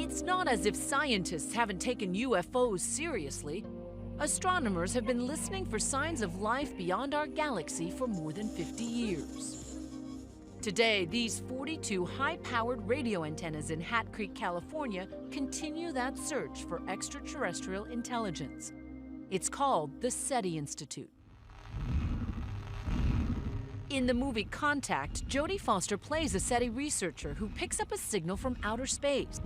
It's not as if scientists haven't taken UFOs seriously. Astronomers have been listening for signs of life beyond our galaxy for more than 50 years. Today, these 42 high-powered radio antennas in Hat Creek, California, continue that search for extraterrestrial intelligence. It's called the SETI Institute. In the movie Contact, Jodie Foster plays a SETI researcher who picks up a signal from outer space.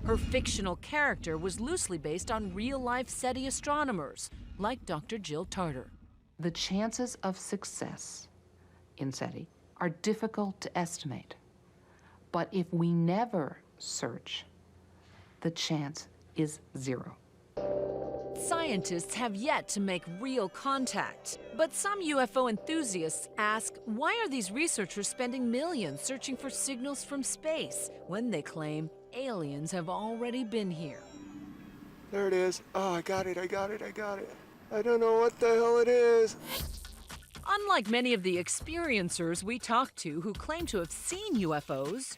Her fictional character was loosely based on real-life SETI astronomers, like Dr. Jill Tarter. The chances of success in SETI are difficult to estimate. But if we never search, the chance is 0. Scientists have yet to make real contact, but some UFO enthusiasts ask, why are these researchers spending millions searching for signals from space when they claim aliens have already been here? There it is. Oh, I got it. I don't know what the hell it is. Unlike many of the experiencers we talked to who claim to have seen UFOs,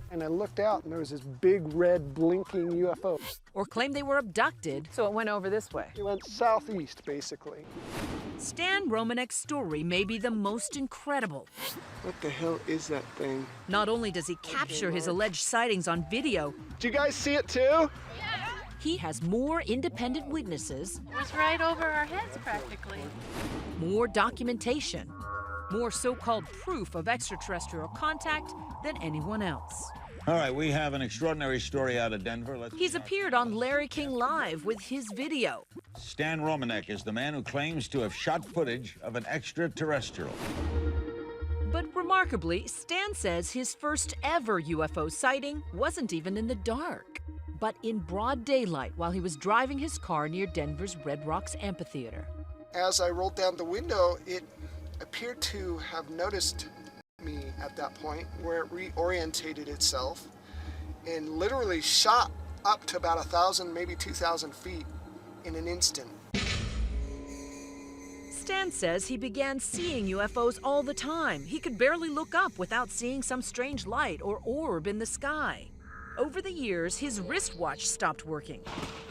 And I looked out and there was this big red blinking UFO. or claim they were abducted, So it went over this way. It went southeast, basically. Stan Romanek's story may be the most incredible. What the hell is that thing? Not only does he capture his alleged sightings on video, Do you guys see it too? he has more independent witnesses, It was right over our heads, practically. more documentation, more so-called proof of extraterrestrial contact than anyone else. All right, we have an extraordinary story out of Denver. He's appeared on Larry King Live with his video. Stan Romanek is the man who claims to have shot footage of an extraterrestrial. But remarkably, Stan says his first ever UFO sighting wasn't even in the dark, but in broad daylight while he was driving his car near Denver's Red Rocks Amphitheater. As I rolled down the window, it appeared to have noticed me at that point, where it reorientated itself and literally shot up to about 1,000, maybe 2,000 feet in an instant. Stan says he began seeing UFOs all the time. He could barely look up without seeing some strange light or orb in the sky. Over the years, his wristwatch stopped working.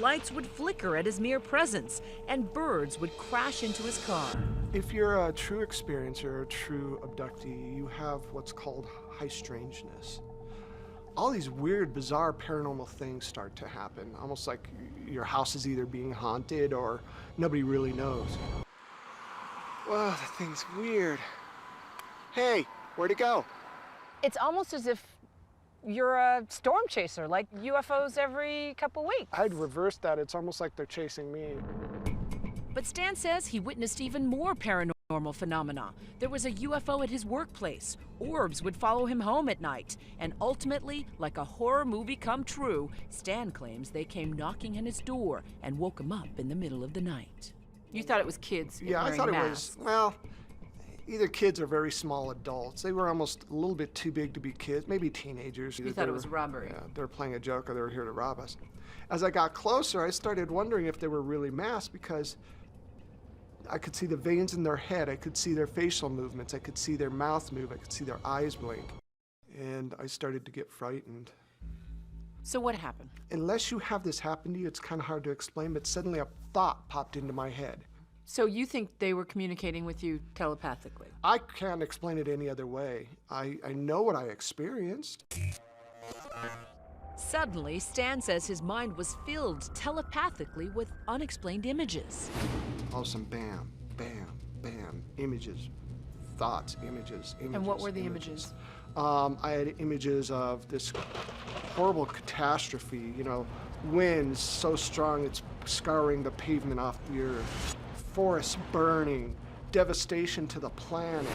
Lights would flicker at his mere presence, and birds would crash into his car. If you're a true experiencer, a true abductee, you have what's called high strangeness. All these weird, bizarre paranormal things start to happen, almost like your house is either being haunted or nobody really knows. Whoa, that thing's weird. Hey, where'd it go? It's almost as if you're a storm chaser, like UFOs every couple weeks. I'd reverse that. It's almost like they're chasing me. But Stan says he witnessed even more paranormal phenomena. There was a UFO at his workplace. Orbs would follow him home at night. And ultimately, like a horror movie come true, Stan claims they came knocking on his door and woke him up in the middle of the night. You thought it was kids Yeah, I wearing thought it masks. was, well, either kids or very small adults. They were almost a little bit too big to be kids, maybe teenagers. You Either thought they it was were- robbery. Yeah, they were playing a joke or they were here to rob us. As I got closer, I started wondering if they were really masked because I could see the veins in their head, I could see their facial movements, I could see their mouth move, I could see their eyes blink. And I started to get frightened. So what happened? Unless you have this happen to you, it's kind of hard to explain, but suddenly a thought popped into my head. So you think they were communicating with you telepathically? I can't explain it any other way. I know what I experienced. Suddenly, Stan says his mind was filled telepathically with unexplained images. All of a sudden, bam, bam, bam, images, thoughts, images. And what were the images? I had images of this horrible catastrophe, you know, winds so strong it's scouring the pavement off the earth, forests burning, devastation to the planet,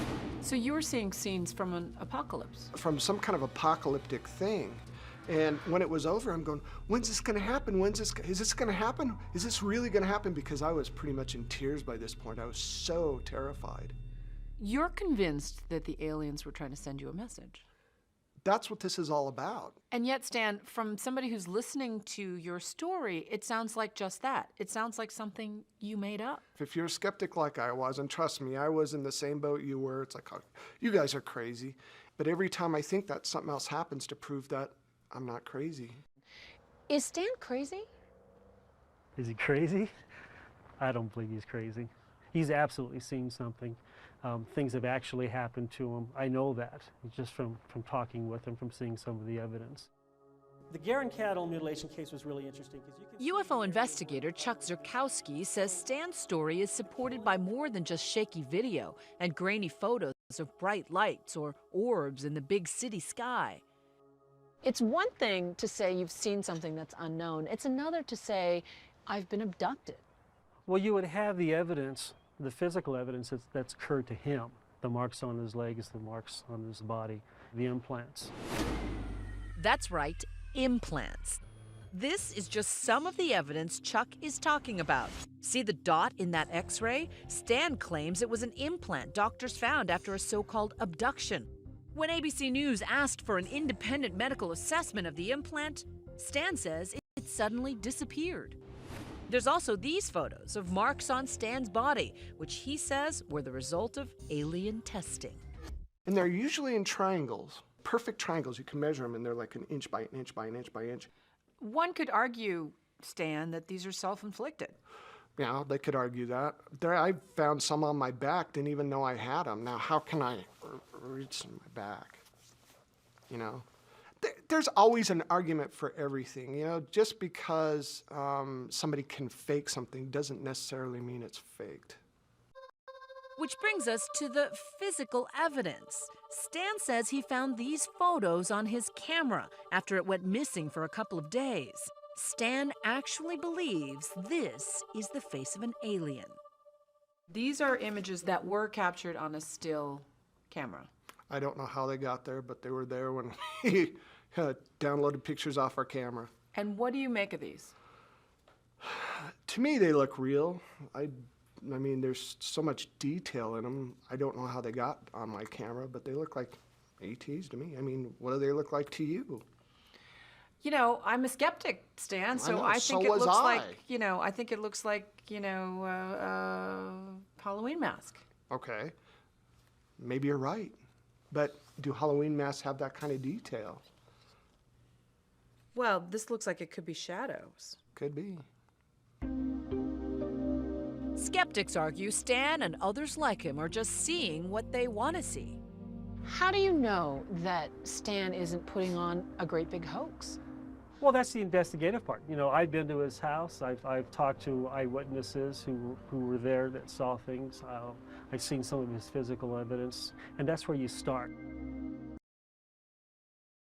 So you were seeing scenes from an apocalypse. from some kind of apocalyptic thing. And when it was over, I'm going, when's this gonna happen? Is this gonna happen? Is this really gonna happen? Because I was pretty much in tears by this point. I was so terrified. You're convinced that the aliens were trying to send you a message. That's what this is all about. And yet, Stan, from somebody who's listening to your story, it sounds like just that. It sounds like something you made up. If you're a skeptic like I was, and trust me, I was in the same boat you were, it's like, oh, you guys are crazy. But every time I think that, something else happens to prove that I'm not crazy. Is Stan crazy? Is he crazy? I don't believe he's crazy. He's absolutely seen something. Things have actually happened to him. I know that, just from talking with him, from seeing some of the evidence. The Garen cattle mutilation case was really interesting because you can UFO investigator Chuck Zurkowski says Stan's story is supported by more than just shaky video and grainy photos of bright lights or orbs in the big city sky. It's one thing to say you've seen something that's unknown. It's another to say, I've been abducted. Well, you would have the evidence, the physical evidence that's occurred to him. The marks on his legs, the marks on his body, the implants. That's right, implants. This is just some of the evidence Chuck is talking about. See the dot in that X-ray? Stan claims it was an implant doctors found after a so-called abduction. When ABC News asked for an independent medical assessment of the implant, Stan says it suddenly disappeared. There's also these photos of marks on Stan's body, which he says were the result of alien testing. And they're usually in triangles, perfect triangles. You can measure them, and they're like an inch by an inch by an inch by an inch. One could argue, Stan, that these are self-inflicted. Yeah, they could argue that. I found some on my back, didn't even know I had them. Now, how can I reach my back? You know? There's always an argument for everything, you know? Just because somebody can fake something doesn't necessarily mean it's faked. Which brings us to the physical evidence. Stan says he found these photos on his camera after it went missing for a couple of days. Stan actually believes this is the face of an alien. These are images that were captured on a still camera. I don't know how they got there, but they were there when we downloaded pictures off our camera. And what do you make of these? To me, they look real. I mean, there's so much detail in them. I don't know how they got on my camera, but they look like ETs to me. I mean, what do they look like to you? You know, I'm a skeptic, Stan, so I think it looks like, you know, I think it looks like, you know, Halloween mask. Okay. Maybe you're right. But do Halloween masks have that kind of detail? Well, this looks like it could be shadows. Could be. Skeptics argue Stan and others like him are just seeing what they want to see. How do you know that Stan isn't putting on a great big hoax? Well, that's the investigative part. You know, I've been to his house. I've talked to eyewitnesses who were there that saw things. I've seen some of his physical evidence, and that's where you start.